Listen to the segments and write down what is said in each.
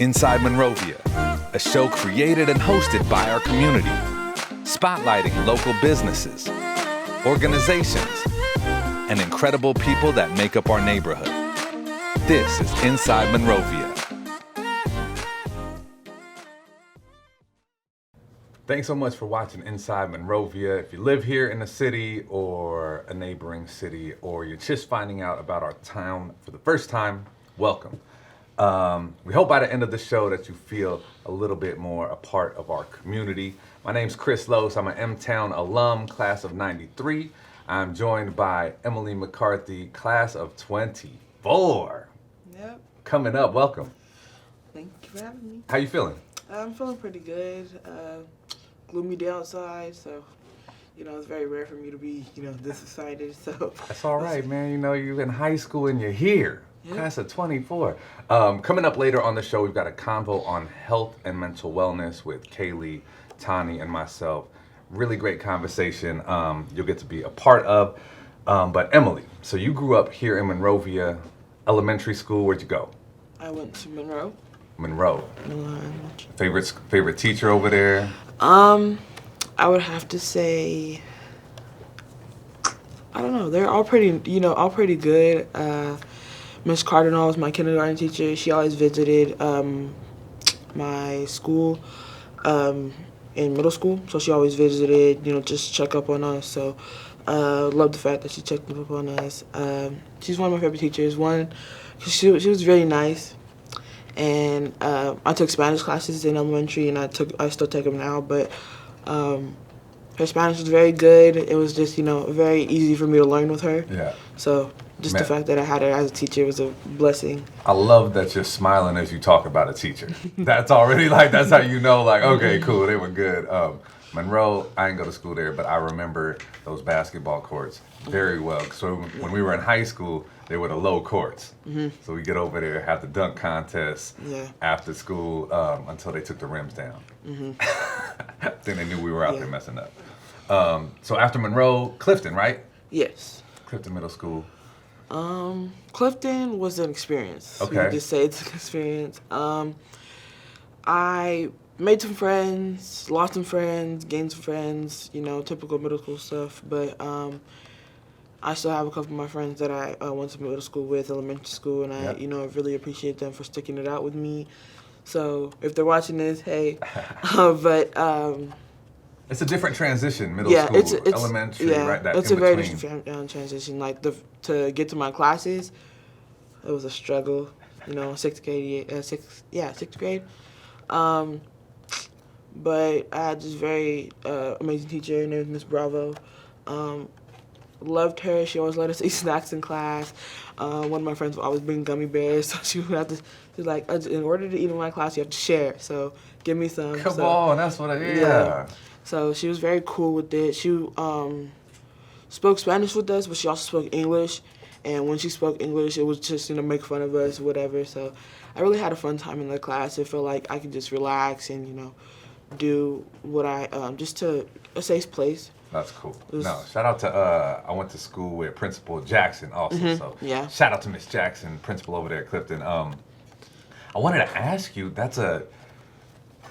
Inside Monrovia, a show created and hosted by our community, spotlighting local businesses, organizations, and incredible people that make up our neighborhood. This is Inside Monrovia. Thanks so much for watching Inside Monrovia. If you live here in the city or a neighboring city, or you're just finding out about our town for the first time, welcome. We hope by the end of the show that you feel a little bit more a part of our community. My name's Chris Lose. I'm an M-Town alum, class of 93. I'm joined by Emily McCarthy, class of 24. Yep. Coming up, welcome. Thank you for having me. How you feeling? I'm feeling pretty good. Gloomy day outside, so, it's very rare for me to be, this excited, so. That's all right, man. You're in high school and you're here. Yep. Class of 24. Coming up later on the show, we've got a convo on health and mental wellness with Kaylee, Tani, and myself. Really great conversation you'll get to be a part of. But Emily, so you grew up here in Monrovia, elementary school. Where'd you go? I went to Monroe. Monroe. Favorite teacher over there? I would have to say, I don't know. They're all pretty good. Miss Cardinal was my kindergarten teacher. She always visited my school in middle school, so she always visited, just check up on us. So love the fact that she checked up on us. She's one of my favorite teachers. One, cause she was very nice, and I took Spanish classes in elementary, and I still take them now. But her Spanish was very good. It was just very easy for me to learn with her. Yeah. So. Just the fact that I had her as a teacher was a blessing. I love that you're smiling as you talk about a teacher. That's already that's how you know, okay, cool, they were good. Monroe, I didn't go to school there, but I remember those basketball courts very well. So when we were in high school, they were the low courts. Mm-hmm. So we get over there, have the dunk contest after school until they took the rims down. Mm-hmm. Then they knew we were out there messing up. So after Monroe, Clifton, right? Yes. Clifton Middle School. Clifton was an experience. Okay. You just say it's an experience. I made some friends, lost some friends, gained some friends, typical middle school stuff. But I still have a couple of my friends that I went to middle school with, elementary school, and I, really appreciate them for sticking it out with me. So if they're watching this, hey. It's a different transition, middle school, it's elementary, right? It's a very different transition. To get to my classes, it was a struggle. Sixth grade. But I had this very amazing teacher named Miss Bravo. Loved her. She always let us eat snacks in class. One of my friends would always bring gummy bears, so she would have to. She's like, in order to eat in my class, you have to share. So give me some. Come on, that's what yeah. So she was very cool with it. She spoke Spanish with us, but she also spoke English. And when she spoke English, it was just, make fun of us, whatever. So I really had a fun time in the class. I felt like I could just relax and, do what just to a safe place. That's cool. Shout out to, I went to school with Principal Jackson also. Mm-hmm. So shout out to Miss Jackson, principal over there at Clifton. I wanted to ask you,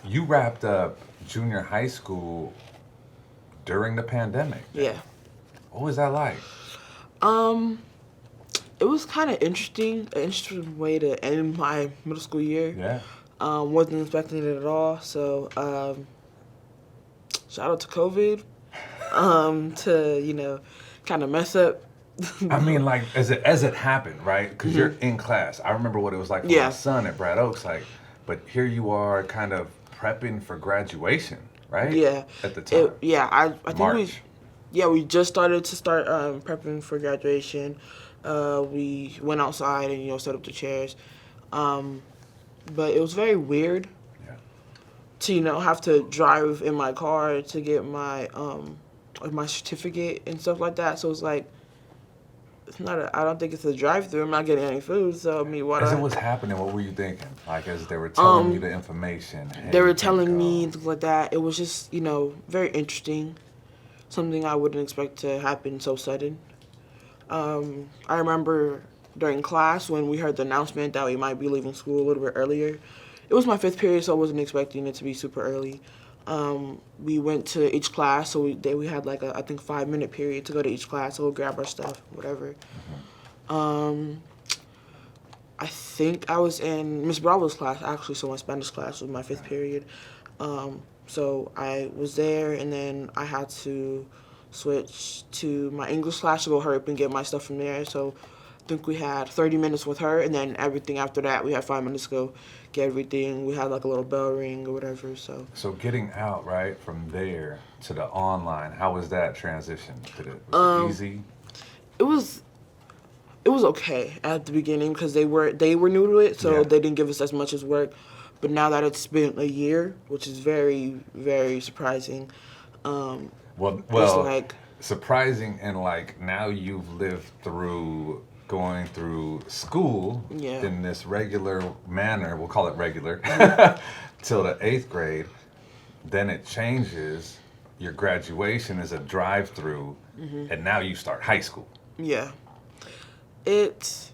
you wrapped up junior high school during the pandemic. Yeah. What was that like? It was kind of interesting, an interesting way to end my middle school year. Yeah. Wasn't expecting it at all. So, shout out to COVID, to, kind of mess up. I mean, as it happened, right? Because you're in class. I remember what it was like for my son at Brad Oaks, but here you are kind of prepping for graduation, right? Yeah. At the time. I think we just started prepping for graduation. We went outside and set up the chairs, but it was very weird to have to drive in my car to get my my certificate and stuff like that. So it's like I don't think it's a drive-through. I'm not getting any food, so As it was happening, what were you thinking? As they were telling you the information. They were telling me things like that. It was just very interesting. Something I wouldn't expect to happen so sudden. I remember during class when we heard the announcement that we might be leaving school a little bit earlier, it was my 5th period, so I wasn't expecting it to be super early. We went to each class, so we had like I think 5-minute period to go to each class, so we'll grab our stuff, whatever. I think I was in Miss Bravo's class, actually, so my Spanish class was my 5th period. So I was there, and then I had to switch to my English class to go hurry up and get my stuff from there. So I think we had 30 minutes with her, and then everything after that, we had 5 minutes to go get everything. We had like a little bell ring or whatever, so. So getting out, right, from there to the online, how was that transition? Was it easy? It was okay at the beginning because they were new to it, so Yeah. they didn't give us as much as work. But now that it's been a year, which is very, very surprising, Well, it's like, surprising, and like now you've lived through going through school Yeah. in this regular manner, we'll call it regular, till the 8th grade. Then it changes. Your graduation is a drive-through, and now you start high school. yeah. It's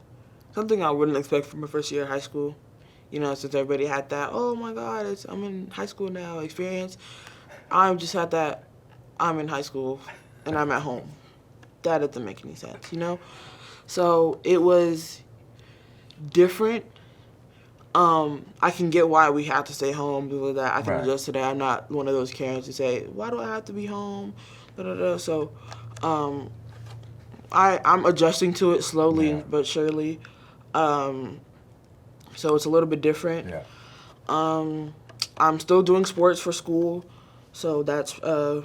something I wouldn't expect from my first year of high school. You know, since everybody had that, oh my God, I'm in high school now experience. I'm just had that, I'm in high school and I'm at home. That doesn't make any sense, you know? So it was different. I can get why we had to stay home because of that. I can Right. adjust to that. I'm not one of those Karens to say, why do I have to be home? Da, da, da. So I'm adjusting to it slowly Yeah. but surely. So it's a little bit different. Yeah. I'm still doing sports for school, so that's a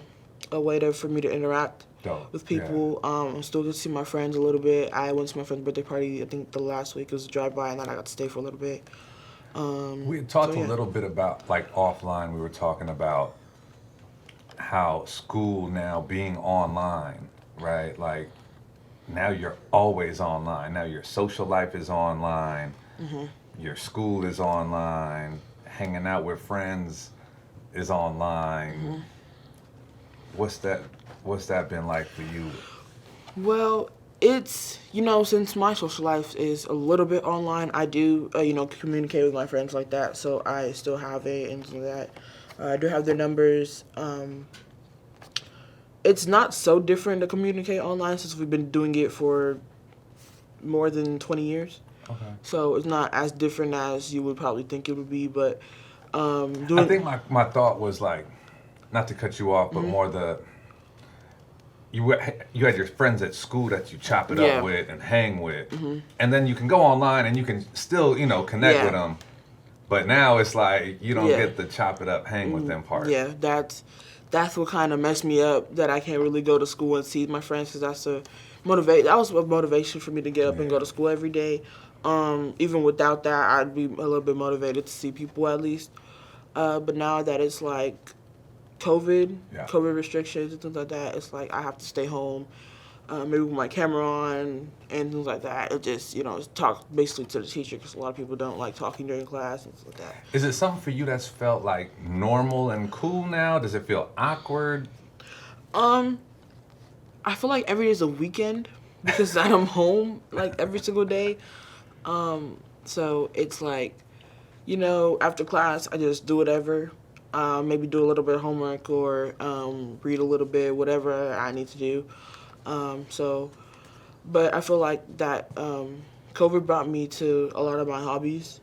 way for me to interact Dope. with people. I'm still going to see my friends a little bit. I went to my friend's birthday party, I think the last week. It was a drive-by, and then I got to stay for a little bit. We had talked So, yeah. a little bit about, like offline, we were talking about how school now being online, right? Like now you're always online. Now your social life is online. Your school is online. Hanging out with friends is online. What's that been like for you? Well, it's, since my social life is a little bit online, I do, communicate with my friends like that, so I still have it and so that. I do have their numbers. It's not so different to communicate online since we've been doing it for more than 20 years. Okay. So it's not as different as you would probably think it would be, but I think my thought was like, not to cut you off, but more you had your friends at school that you chop it Yeah. up with and hang with, and then you can go online and you can still connect Yeah. with them. But now it's like you don't Yeah. get the chop it up, hang with them part. Yeah, that's what kind of messed me up, that I can't really go to school and see my friends, because that was a motivation for me to get up and go to school every day. Even without that, I'd be a little bit motivated to see people at least. But now that it's like COVID restrictions and things like that, it's like I have to stay home, maybe with my camera on and things like that. It just, talk basically to the teacher, because a lot of people don't like talking during class and stuff like that. Is it something for you that's felt like normal and cool now? Does it feel awkward? I feel like every day is a weekend because I'm home like every single day. So it's like, after class, I just do whatever. Maybe do a little bit of homework or read a little bit, whatever I need to do. But I feel like that COVID brought me to a lot of my hobbies.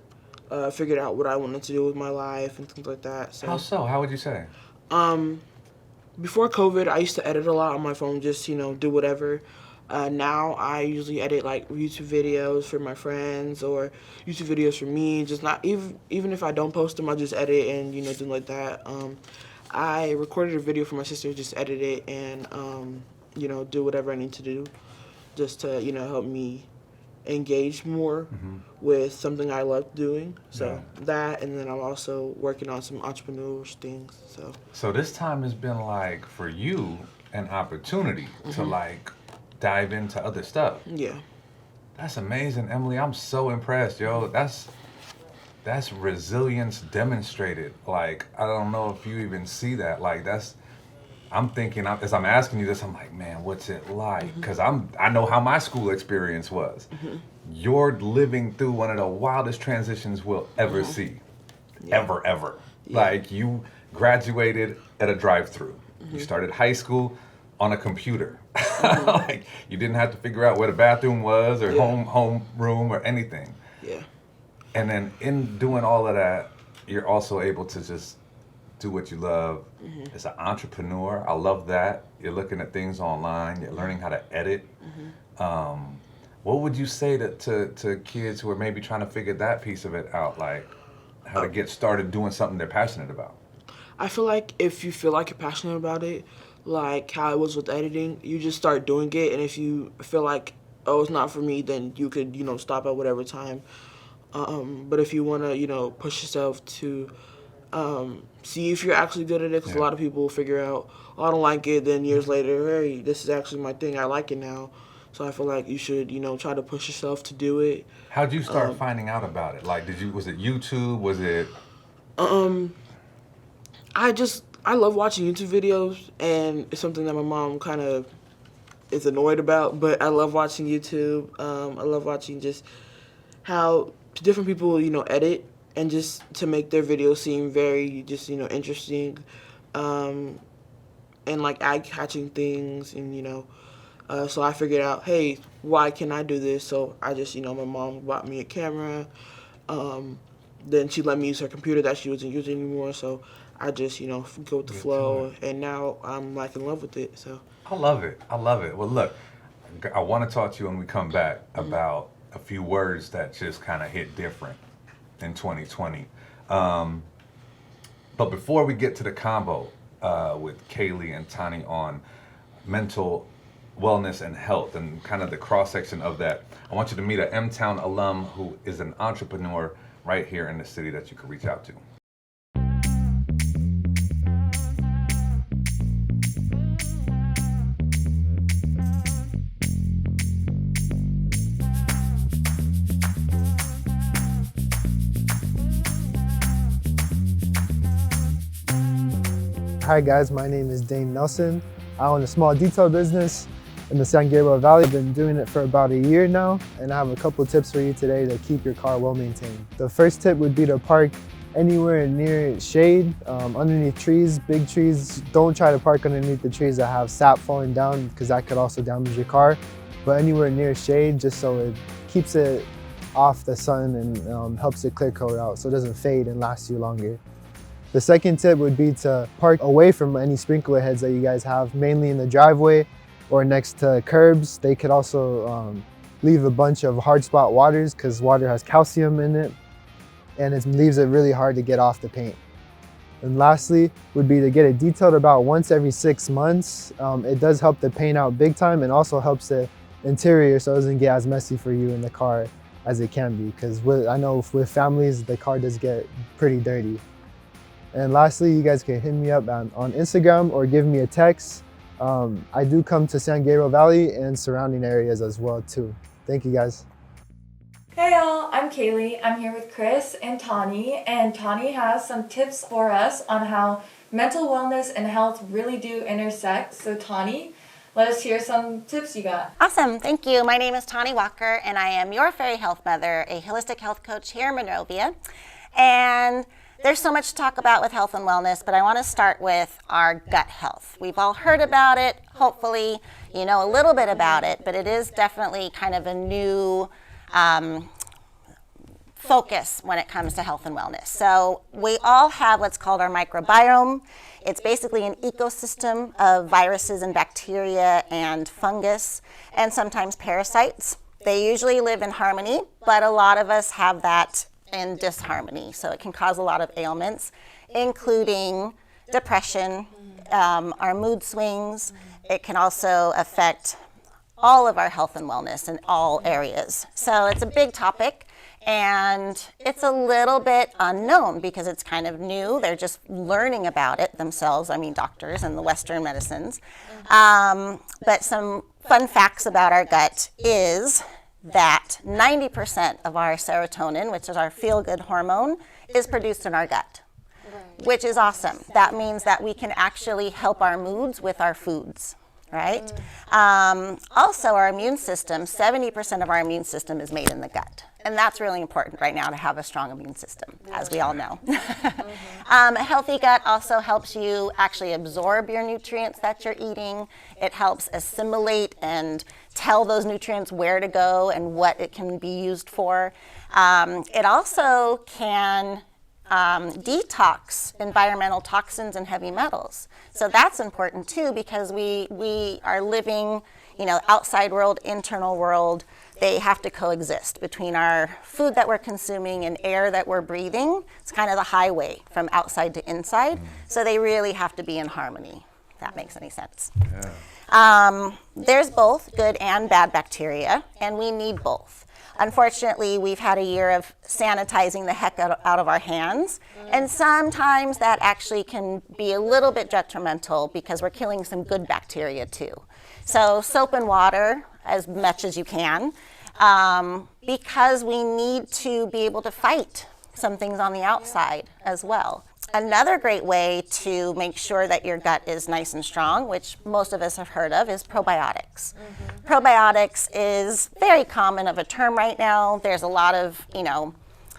Figured out what I wanted to do with my life and things like that. So. How so? How would you say? Before COVID, I used to edit a lot on my phone, just, do whatever. Now I usually edit like YouTube videos for my friends or YouTube videos for me. Just not even if I don't post them, I just edit and things like that. I recorded a video for my sister, just edit it and do whatever I need to do, just to help me engage more with something I love doing. So that, and then I'm also working on some entrepreneurial things. So this time has been like for you an opportunity to like dive into other stuff. Yeah. That's amazing, Emily. I'm so impressed, yo. That's resilience demonstrated. Like, I don't know if you even see that. Like, I'm thinking, as I'm asking you this, I'm like, man, what's it like? Because I know how my school experience was. You're living through one of the wildest transitions we'll ever see. ever. Like, you graduated at a drive-through. You started high school on a computer. Like, you didn't have to figure out where the bathroom was or home room or anything. Yeah. And then in doing all of that, you're also able to just do what you love. As an entrepreneur, I love that. You're looking at things online. You're learning how to edit. What would you say to kids who are maybe trying to figure that piece of it out, like how to get started doing something they're passionate about? I feel like if you feel like you're passionate about it, like how it was with editing, you just start doing it. And if you feel like, oh, it's not for me, then you could, stop at whatever time. But if you want to, push yourself to see if you're actually good at it, because a lot of people figure out, oh, I don't like it, then years later, hey, this is actually my thing, I like it now. So I feel like you should, try to push yourself to do it. How'd you start finding out about it? Like, was it YouTube? Was it? I love watching YouTube videos, and it's something that my mom kind of is annoyed about, but I love watching YouTube. I love watching just how different people, edit, and just to make their videos seem very just, interesting, and like eye-catching things, and, so I figured out, hey, why can I do this? So I just, my mom bought me a camera. Then she let me use her computer that she wasn't using anymore. So I just, go with the flow. And now I'm like in love with it. So I love it. Well, look, I want to talk to you when we come back about a few words that just kind of hit different in 2020. But before we get to the combo with Kaylee and Tani on mental wellness and health and kind of the cross-section of that, I want you to meet an M-Town alum who is an entrepreneur right here in the city that you can reach out to. Hi guys, my name is Dane Nelson. I own a small detail business in the San Gabriel Valley. I've been doing it for about a year now, and I have a couple tips for you today to keep your car well maintained. The first tip would be to park anywhere near shade, underneath trees, big trees. Don't try to park underneath the trees that have sap falling down, because that could also damage your car. But anywhere near shade, just so it keeps it off the sun and helps it clear coat out so it doesn't fade and lasts you longer. The second tip would be to park away from any sprinkler heads that you guys have, mainly in the driveway or next to curbs. They could also leave a bunch of hard spot waters, because water has calcium in it, and it leaves it really hard to get off the paint. And lastly would be to get it detailed about once every 6 months. It does help the paint out big time, and also helps the interior so it doesn't get as messy for you in the car as it can be, because I know with families, the car does get pretty dirty. And lastly, you guys can hit me up on Instagram or give me a text. I do come to San Gabriel Valley and surrounding areas as well too. Thank you guys. Hey y'all, I'm Kaylee. I'm here with Chris and Tani has some tips for us on how mental wellness and health really do intersect. So Tani, let us hear some tips you got. Awesome, thank you. My name is Tani Walker, and I am your fairy health mother, a holistic health coach here in Monrovia. And there's so much to talk about with health and wellness, but I want to start with our gut health. We've all heard about it. Hopefully, you know a little bit about it, but it is definitely kind of a new focus when it comes to health and wellness. So we all have what's called our microbiome. It's basically an ecosystem of viruses and bacteria and fungus, and sometimes parasites. They usually live in harmony, but a lot of us have that in disharmony. So it can cause a lot of ailments, including depression, our mood swings. It can also affect all of our health and wellness in all areas. So it's a big topic, and it's a little bit unknown because it's kind of new. They're just learning about it themselves, I mean doctors and the Western medicines. But some fun facts about our gut is that 90% of our serotonin, which is our feel-good hormone, is produced in our gut, which is awesome. That means that we can actually help our moods with our foods. right? Also, our immune system, 70% of our immune system is made in the gut. And that's really important right now to have a strong immune system, as we all know. A healthy gut also helps you actually absorb your nutrients that you're eating. It helps assimilate and tell those nutrients where to go and what it can be used for. It also can detox environmental toxins and heavy metals. So that's important too, because we are living, outside world, internal world. They have to coexist between our food that we're consuming and air that we're breathing. It's kind of the highway from outside to inside. So they really have to be in harmony, if that makes any sense. Yeah. There's both good and bad bacteria, and we need both. Unfortunately, we've had a year of sanitizing the heck out of our hands, and sometimes that actually can be a little bit detrimental because we're killing some good bacteria too. So soap and water as much as you can, because we need to be able to fight some things on the outside as well. Another great way to make sure that your gut is nice and strong, which most of us have heard of, is probiotics. Probiotics is very common of a term right now. There's a lot of,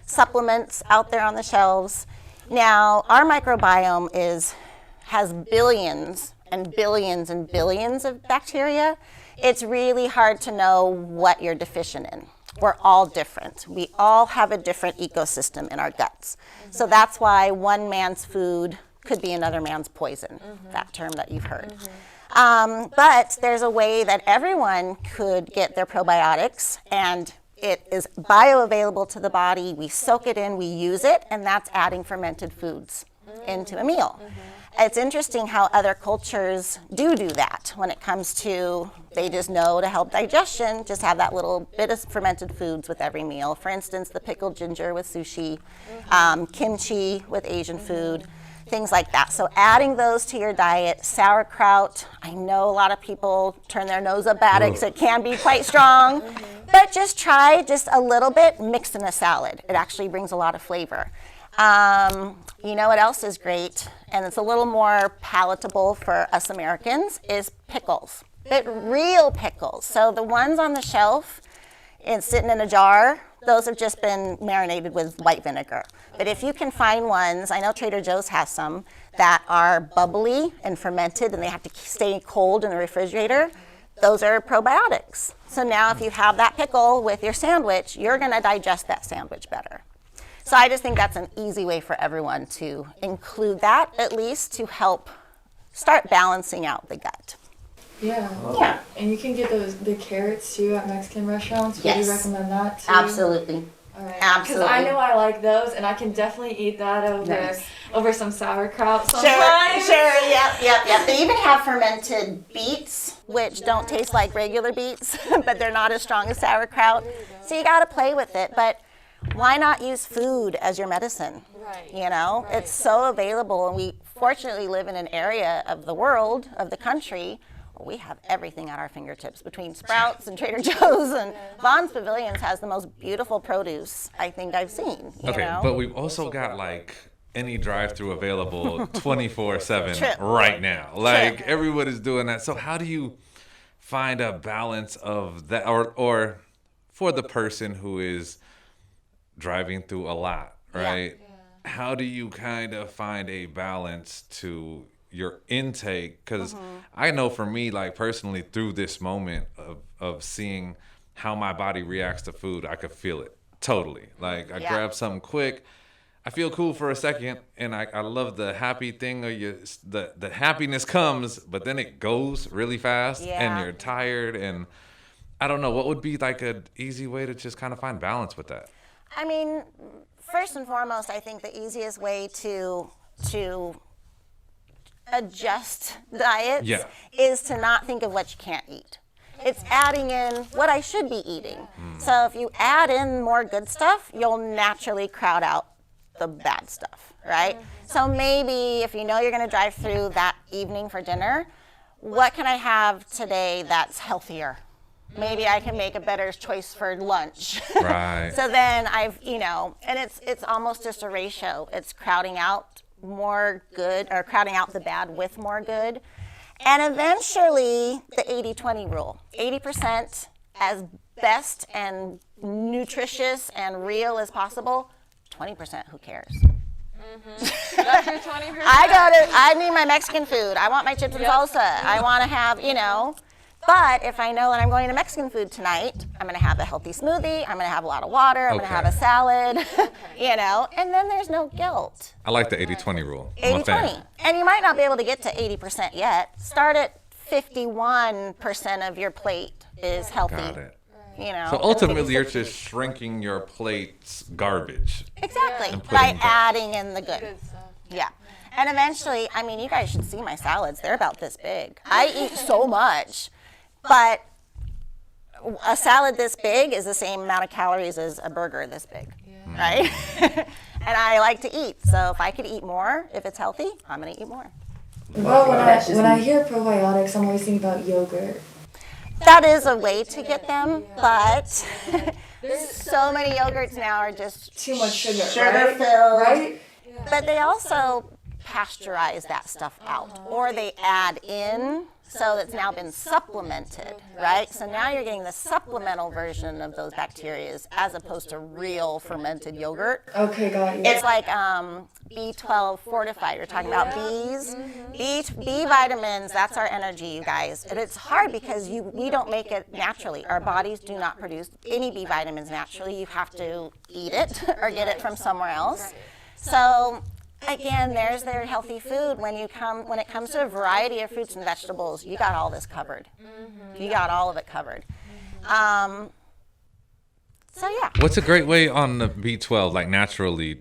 supplements out there on the shelves. Now, our microbiome has billions and billions and billions of bacteria. It's really hard to know what you're deficient in. We're all different. We all have a different ecosystem in our guts. So that's why one man's food could be another man's poison, that term that you've heard. But there's a way that everyone could get their probiotics, and it is bioavailable to the body. We soak it in, we use it, and that's adding fermented foods into a meal. It's interesting how other cultures do that when it comes to, they just know to help digestion, just have that little bit of fermented foods with every meal. For instance, the pickled ginger with sushi, kimchi with Asian food, things like that. So adding those to your diet, sauerkraut, I know a lot of people turn their nose up at it because it can be quite strong, but just try just a little bit mixed in a salad. It actually brings a lot of flavor. You know what else is great, and it's a little more palatable for us Americans, is pickles, but real pickles. So the ones on the shelf and sitting in a jar, those have just been marinated with white vinegar. But if you can find ones, I know Trader Joe's has some, that are bubbly and fermented and they have to stay cold in the refrigerator, those are probiotics. So now if you have that pickle with your sandwich, you're gonna digest that sandwich better. So I just think that's an easy way for everyone to include that, at least to help start balancing out the gut. Yeah. And you can get the carrots too at Mexican restaurants. Yes. Would you recommend that too? Absolutely. All right. Absolutely. Because I know I like those, and I can definitely eat that over some sauerkraut Sure, sometimes. yep. They even have fermented beets, which don't taste like regular beets, but they're not as strong as sauerkraut. So you gotta play with it, but why not use food as your medicine? Right. It's so available, and we fortunately live in an area of the world, of the country, where we have everything at our fingertips between Sprouts and Trader Joe's, and Vaughn's Pavilions has the most beautiful produce I think I've seen. But we've also got like any drive-through available 24/7 True. right now. Like everyone is doing that. So how do you find a balance of that, or for the person who is driving through a lot, right? Yeah. How do you kind of find a balance to your intake? Because I know for me, like personally, through this moment of seeing how my body reacts to food, I could feel it totally. Like I grab something quick, I feel cool for a second, and I love the happy thing, or the happiness comes, but then it goes really fast, and you're tired, and I don't know, what would be like an easy way to just kind of find balance with that? I mean, first and foremost, I think the easiest way to adjust diets is to not think of what you can't eat. It's adding in what I should be eating. So if you add in more good stuff, you'll naturally crowd out the bad stuff, right? So maybe if you know you're gonna drive through that evening for dinner, what can I have today that's healthier? Maybe I can make a better choice for lunch. Right. So then and it's almost just a ratio. It's crowding out more good, or crowding out the bad with more good. And eventually, the 80-20 rule. 80% as best and nutritious and real as possible. 20%, who cares? That's your 20%. I need my Mexican food. I want my chips and salsa. I want to have, But if I know that I'm going to Mexican food tonight, I'm going to have a healthy smoothie. I'm going to have a lot of water. I'm going to have a salad, and then there's no guilt. I like the 80-20 rule. 80-20. And you might not be able to get to 80% yet. Start at 51% of your plate is healthy. Got it. So So ultimately, you're just shrinking your plate's garbage. Exactly. And By putting adding in the good. Good stuff. Yeah. And eventually, you guys should see my salads. They're about this big. I eat so much, but a salad this big is the same amount of calories as a burger this big, right? And I like to eat. So if I could eat more, if it's healthy, I'm going to eat more. Well, when I hear probiotics, I'm always thinking about yogurt. That is a way to get them, but so many yogurts now are just Too much sugar, sugar-filled. right? But they also pasteurize that stuff out, or they add in, so it's now been supplemented, right? So now you're getting the supplemental version of those bacteria as opposed to real fermented yogurt. Okay, got you. It's like B12 fortified. You're talking about bees. B vitamins, that's our energy, you guys. And it's hard because we don't make it naturally. Our bodies do not produce any B vitamins naturally. You have to eat it or get it from somewhere else. So again, there's their healthy food. When it comes to a variety of fruits and vegetables, you got all this covered. You got all of it covered. So yeah. What's a great way on the B12, like naturally,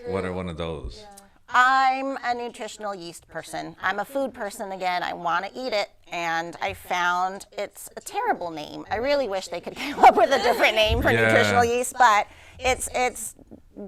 what are one of those? I'm a nutritional yeast person. I'm a food person again. I want to eat it, and I found it's a terrible name. I really wish they could come up with a different name for nutritional yeast, but it's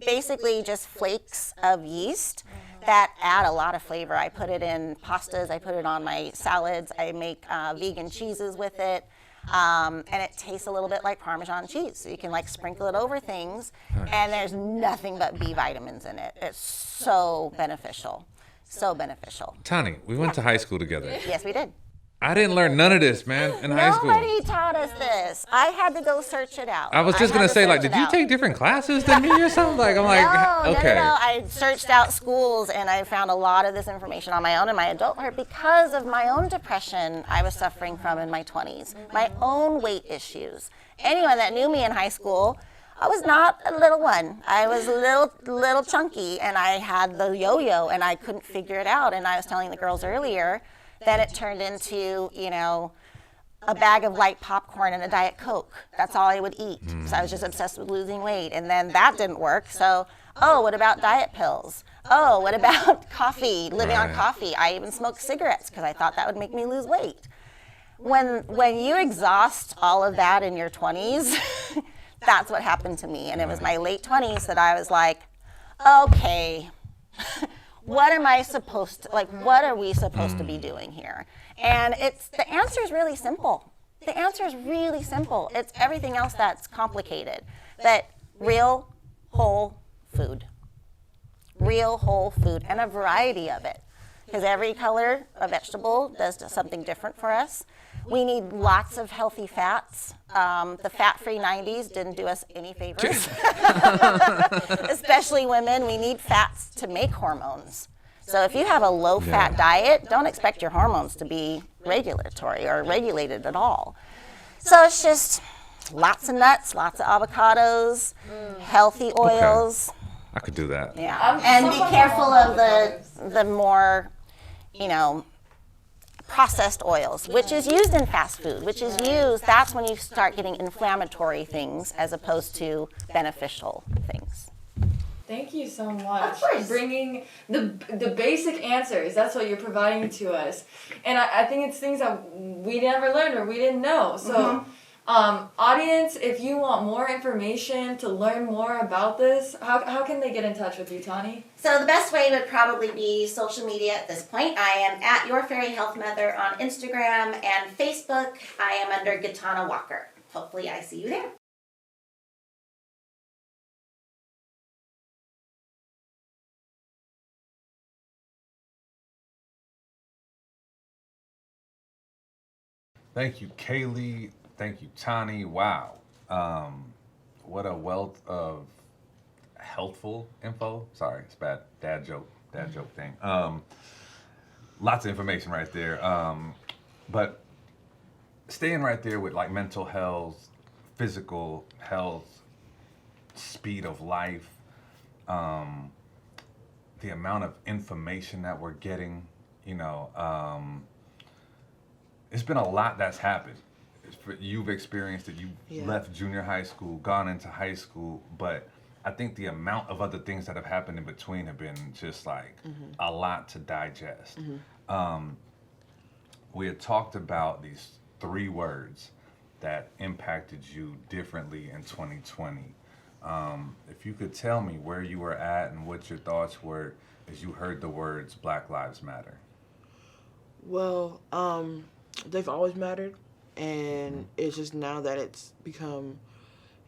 basically just flakes of yeast that add a lot of flavor. I put it in pastas. I put it on my salads. I make vegan cheeses with it. And it tastes a little bit like Parmesan cheese. So you can sprinkle it over things, and there's nothing but B vitamins in it. It's so beneficial. So beneficial. Tani, we went to high school together. Yes, we did. I didn't learn none of this, man, in high school. Nobody taught us this. I had to go search it out. I was just going to say, did you take different classes than me or something? I'm like, okay. No. I searched out schools, and I found a lot of this information on my own in my adulthood because of my own depression I was suffering from in my 20s, my own weight issues. Anyone that knew me in high school, I was not a little one. I was a little chunky, and I had the yo-yo, and I couldn't figure it out. And I was telling the girls earlier that it turned into, a bag of light popcorn and a Diet Coke. That's all I would eat. So I was just obsessed with losing weight. And then that didn't work. So, what about diet pills? What about coffee, living on coffee? I even smoked cigarettes because I thought that would make me lose weight. When you exhaust all of that in your 20s, that's what happened to me. And it was my late 20s that I was like, okay, what am I supposed to, what are we supposed to be doing here? And the answer is really simple. The answer is really simple. It's everything else that's complicated. But real, whole food. Real, whole food, and a variety of it. Because every color of vegetable does something different for us. We need lots of healthy fats. The fat-free 90s didn't do us any favors. Especially women, we need fats to make hormones. So if you have a low-fat diet, don't expect your hormones to be regulatory or regulated at all. So it's just lots of nuts, lots of avocados, healthy oils. Okay. I could do that. Yeah, and be careful of the more, processed oils, which is used in fast food, that's when you start getting inflammatory things as opposed to beneficial things. Thank you so much for bringing the basic answers. That's what you're providing to us. And I think it's things that we never learned or we didn't know. So, audience, if you want more information to learn more about this, how can they get in touch with you, Tani? So the best way would probably be social media at this point. I am at Your Fairy Health Mother on Instagram and Facebook. I am under Gitana Walker. Hopefully I see you there. Thank you, Kaylee. Thank you, Tani. Wow. What a wealth of healthful info. Sorry, it's bad. Dad joke thing. Lots of information right there. But staying right there with like mental health, physical health, speed of life, the amount of information that we're getting, it's been a lot that's happened. You've experienced it. You Yeah. left junior high school, gone into high school, but I think the amount of other things that have happened in between have been just like a lot to digest. We had talked about these 3 words that impacted you differently in 2020. If you could tell me where you were at and what your thoughts were as you heard the words Black Lives Matter. Well, they've always mattered, and it's just now that it's become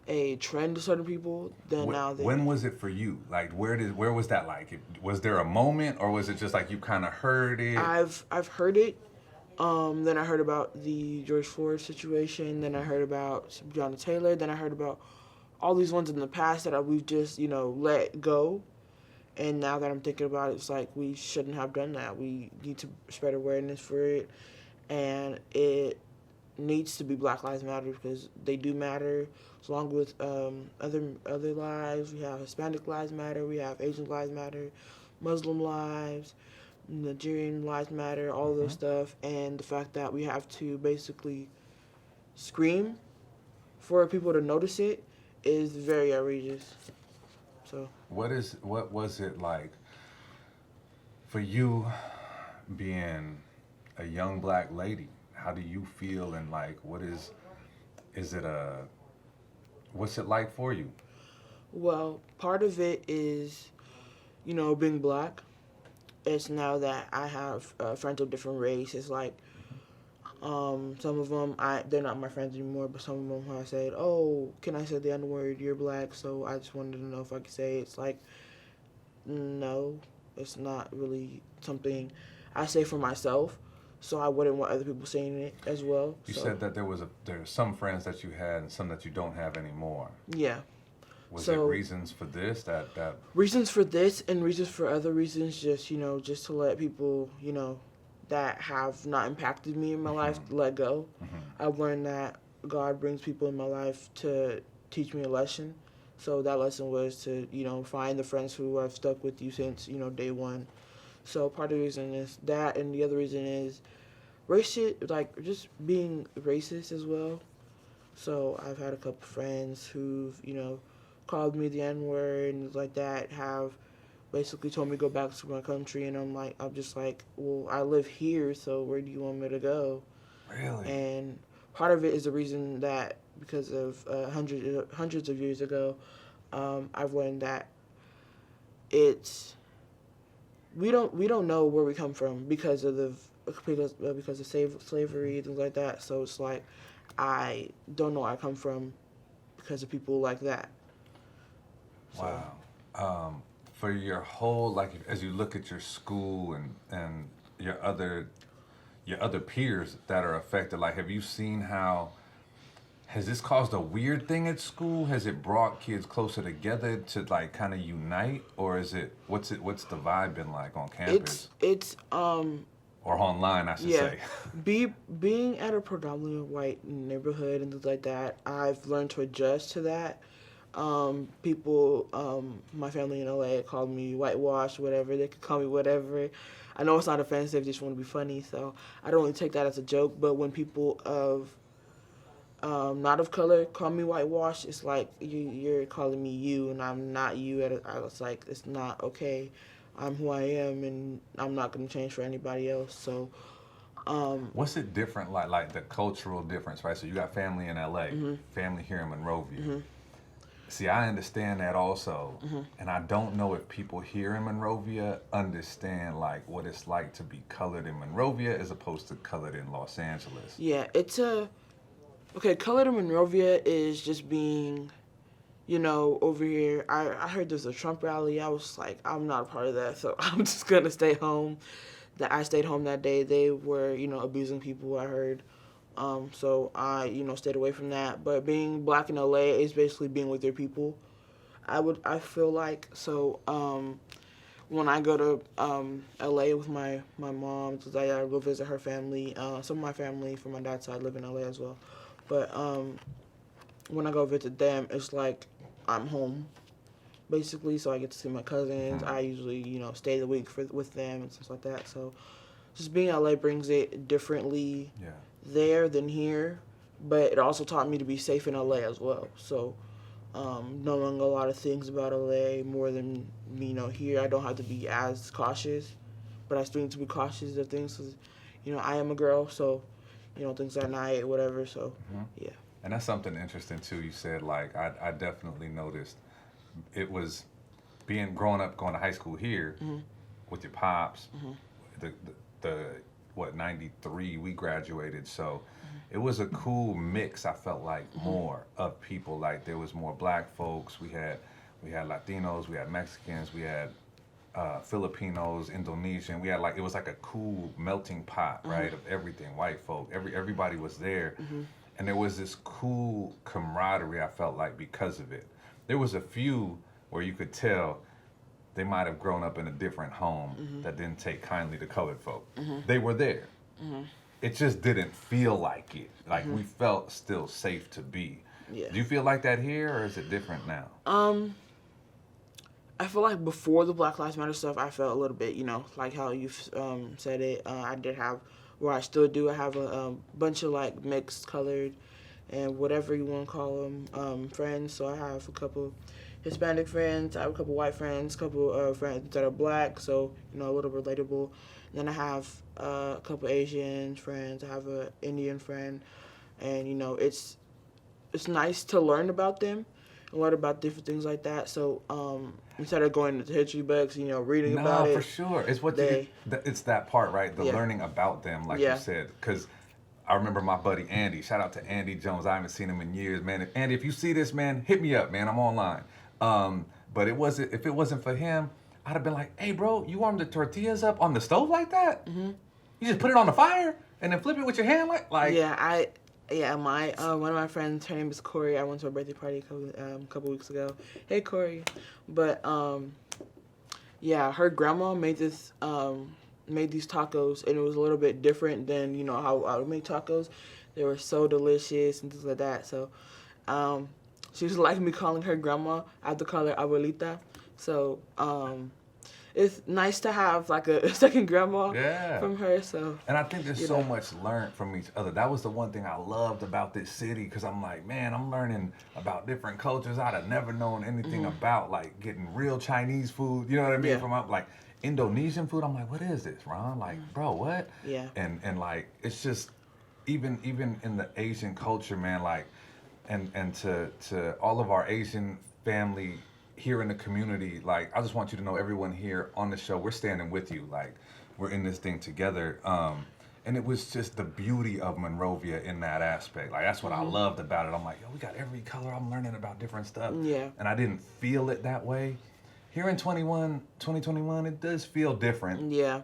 a trend to certain people. Then now they. When was it for you? Like, where was that like? Was there a moment, or was it just like you kind of heard it? I've heard it. Then I heard about the George Floyd situation. Then I heard about Breonna Taylor. Then I heard about all these ones in the past that we've just let go. And now that I'm thinking about it, it's like we shouldn't have done that. We need to spread awareness for it, and it needs to be Black Lives Matter because they do matter. Along with other lives, we have Hispanic lives matter, we have Asian lives matter, Muslim lives, Nigerian lives matter, all of those stuff, and the fact that we have to basically scream for people to notice it is very outrageous. So what was it like for you being a young Black lady? How do you feel, and like what's it like for you? Well, part of it is, being Black. It's now that I have friends of different races. Like, some of them, they're not my friends anymore, but some of them I said, oh, can I say the N-word? You're Black, so I just wanted to know if I could say it. It's like, no, it's not really something I say for myself, so I wouldn't want other people saying it as well. You said that there were some friends that you had and some that you don't have anymore. Yeah. Was there reasons for this that Reasons for this and reasons for other reasons, just just to let people that have not impacted me in my life let go. I've learned that God brings people in my life to teach me a lesson. So that lesson was to find the friends who have stuck with you since day one. So part of the reason is that, and the other reason is racist, like just being racist as well. So I've had a couple friends who've called me the N-word and things like that, have basically told me to go back to my country, and I'm just like, well, I live here, so where do you want me to go? really? And part of it is the reason that because of hundreds of years ago, I've learned that we don't know where we come from because of slavery, things like that. So it's like I don't know where I come from because of people like that. Wow. For your whole, like, as you look at your school and your other peers that are affected, like, have you seen has this caused a weird thing at school? Has it brought kids closer together to like kind of unite, or what's the vibe been like on campus? It's or online, I should say. Being at a predominantly white neighborhood and things like that, I've learned to adjust to that. People, my family in LA called me whitewashed, whatever. They could call me whatever. I know it's not offensive, they just want to be funny, so I don't really take that as a joke. But when people of not of color call me whitewashed, it's like you're calling me you, and I'm not you. I was like, it's not okay. I'm who I am, and I'm not going to change for anybody else. So, what's it different like the cultural difference, right? So you got family in LA, family here in Monrovia. See, I understand that also, and I don't know if people here in Monrovia understand like what it's like to be colored in Monrovia as opposed to colored in Los Angeles. Yeah, colored in Monrovia is just being, over here. I heard there's a Trump rally. I was like, I'm not a part of that, so I'm just gonna stay home. I stayed home that day. They were, abusing people, I heard. So I, stayed away from that. But being black in LA is basically being with your people. I feel like so. When I go to LA with my mom, because I go visit her family. Some of my family from my dad's side live in LA as well. But when I go visit them, it's like I'm home, basically. So I get to see my cousins. I usually, stay the week with them and stuff like that. So just being in LA brings it differently there than here. But it also taught me to be safe in LA as well. So knowing a lot of things about LA more than here, I don't have to be as cautious, but I still need to be cautious of things because I am a girl, so things at night, whatever. So yeah. And that's something interesting too. You said like I definitely noticed it was growing up going to high school here with your pops. The what 93 we graduated, so it was a cool mix. I felt like more of people, like there was more black folks, we had Latinos, we had Mexicans, we had Filipinos, Indonesian, we had like, it was like a cool melting pot, right, of everything, white folk, everybody was there. And there was this cool camaraderie, I felt like, because of it. There was a few where you could tell they might have grown up in a different home that didn't take kindly to colored folk. They were there. It just didn't feel like it. Like we felt still safe to be. Yeah. Do you feel like that here, or is it different now? I feel like before the Black Lives Matter stuff, I felt a little bit, like how you said it. I did have, or I still do, I have a bunch of like mixed colored and whatever you want to call them, friends. So I have a couple Hispanic friends, I have a couple white friends, a couple friends that are black, so a little relatable. And then I have a couple Asian friends. I have an Indian friend, and it's nice to learn about them and learn about different things like that. So instead of going into history books, reading about it. No, for sure. It's it's that part, right? The learning about them, like you said, because I remember my buddy Andy. Shout out to Andy Jones. I haven't seen him in years, man. Andy, if you see this, man, hit me up, man. I'm online. But if it wasn't for him, I'd have been like, hey, bro, you warm the tortillas up on the stove like that? You just put it on the fire and then flip it with your hand like? Yeah, my one of my friends, her name is Corey. I went to a birthday party a couple weeks ago. Hey, Corey. But her grandma made these tacos, and it was a little bit different than how I would make tacos. They were so delicious and things like that. So she just liked me calling her grandma. I have to call her abuelita. So it's nice to have like a second grandma from her. So, and I think there's so much learned from each other. That was the one thing I loved about this city, because I'm like, man, I'm learning about different cultures I'd have never known anything about, like getting real Chinese food, you know what I mean? Yeah. From like Indonesian food, I'm like, what is this, Ron? Like, bro, what? Yeah. And like, it's just even in the Asian culture, man, like, and to all of our Asian family here in the community, like, I just want you to know, everyone here on the show, we're standing with you. Like, we're in this thing together. And it was just the beauty of Monrovia in that aspect. Like, that's what I loved about it. I'm like, yo, we got every color. I'm learning about different stuff. Yeah. And I didn't feel it that way. Here in 2021, it does feel different. Yeah.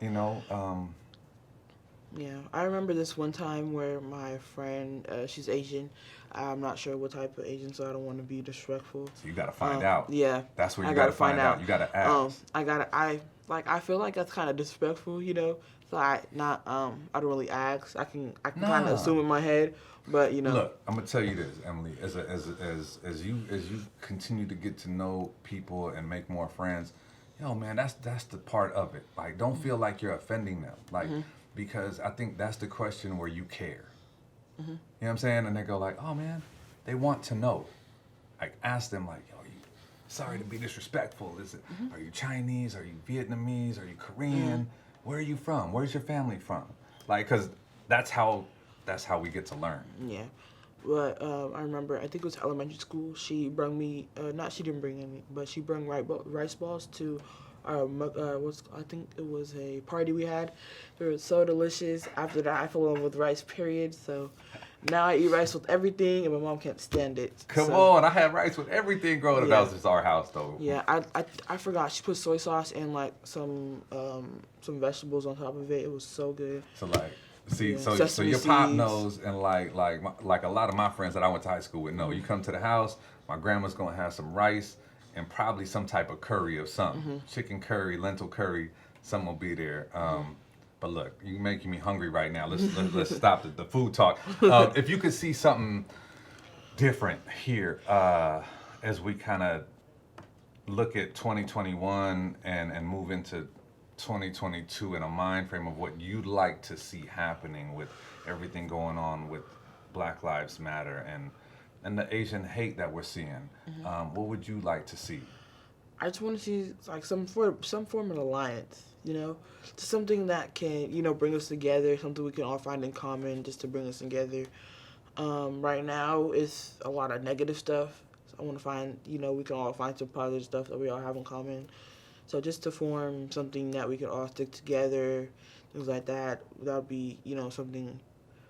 Yeah, I remember this one time where my friend, she's Asian. I'm not sure what type of Asian, so I don't want to be disrespectful. so you got to find out. Yeah. That's where you got to find out. You got to ask. I feel like that's kind of disrespectful, So I don't really ask. I can kind of assume in my head, but Look, I'm gonna tell you this, Emily. As you continue to get to know people and make more friends, man, that's the part of it. Like, don't feel like you're offending them, like, because I think that's the question where you care. You know what I'm saying? And they go like, oh man, they want to know. Like, ask them like, yo, are you sorry to be disrespectful? Are you Chinese? Are you Vietnamese? Are you Korean? Where are you from? Where's your family from? Like, because that's how we get to learn. Yeah. But I remember, I think it was elementary school, she brung me, she didn't bring any, but she brung rice balls to I think it was a party we had. They were so delicious. After that, I fell in love with rice, period. So now I eat rice with everything, and my mom can't stand it. Come on, I had rice with everything growing up. That was just our house, though. Yeah, I forgot. She put soy sauce and like some vegetables on top of it. It was so good. So like, See, Yeah. so Sesame your pop seeds. knows, and like a lot of my friends that I went to high school with know. You come to the house, my grandma's gonna have some rice and probably some type of curry of something, chicken curry, lentil curry. Something will be there. But look, you're making me hungry right now. Let's stop the food talk. If you could see something different here as we kind of look at 2021 and move into 2022 in a mind frame of what you'd like to see happening with everything going on with Black Lives Matter and the Asian hate that we're seeing, what would you like to see? I just want to see like some form of alliance, just something that can bring us together, something we can all find in common, just to bring us together. Right now, it's a lot of negative stuff. So I want to find we can all find some positive stuff that we all have in common. So just to form something that we can all stick together, things like that. That would be something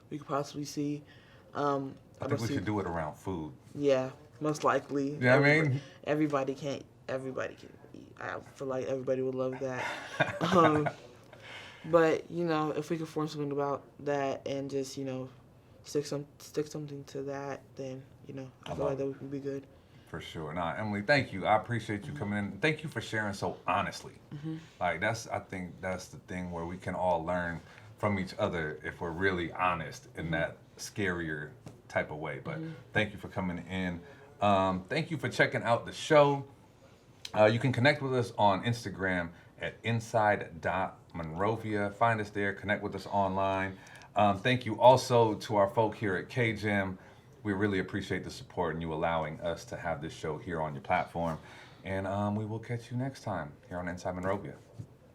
we could possibly see. I think we should do it around food. Yeah, most likely. Yeah, I mean, everybody can eat. I feel like everybody would love that. But if we could form something about that and just stick something to that, then I feel like that would be good. For sure. Nah, Emily, thank you. I appreciate you coming in. Thank you for sharing so honestly. Like I think that's the thing where we can all learn from each other if we're really honest in that scarier type of way. But thank you for coming in. Thank you for checking out the show. You can connect with us on Instagram at inside.monrovia. Find us there. Connect with us online. Thank you also to our folk here at KGym. We really appreciate the support and you allowing us to have this show here on your platform. And we will catch you next time here on Inside Monrovia.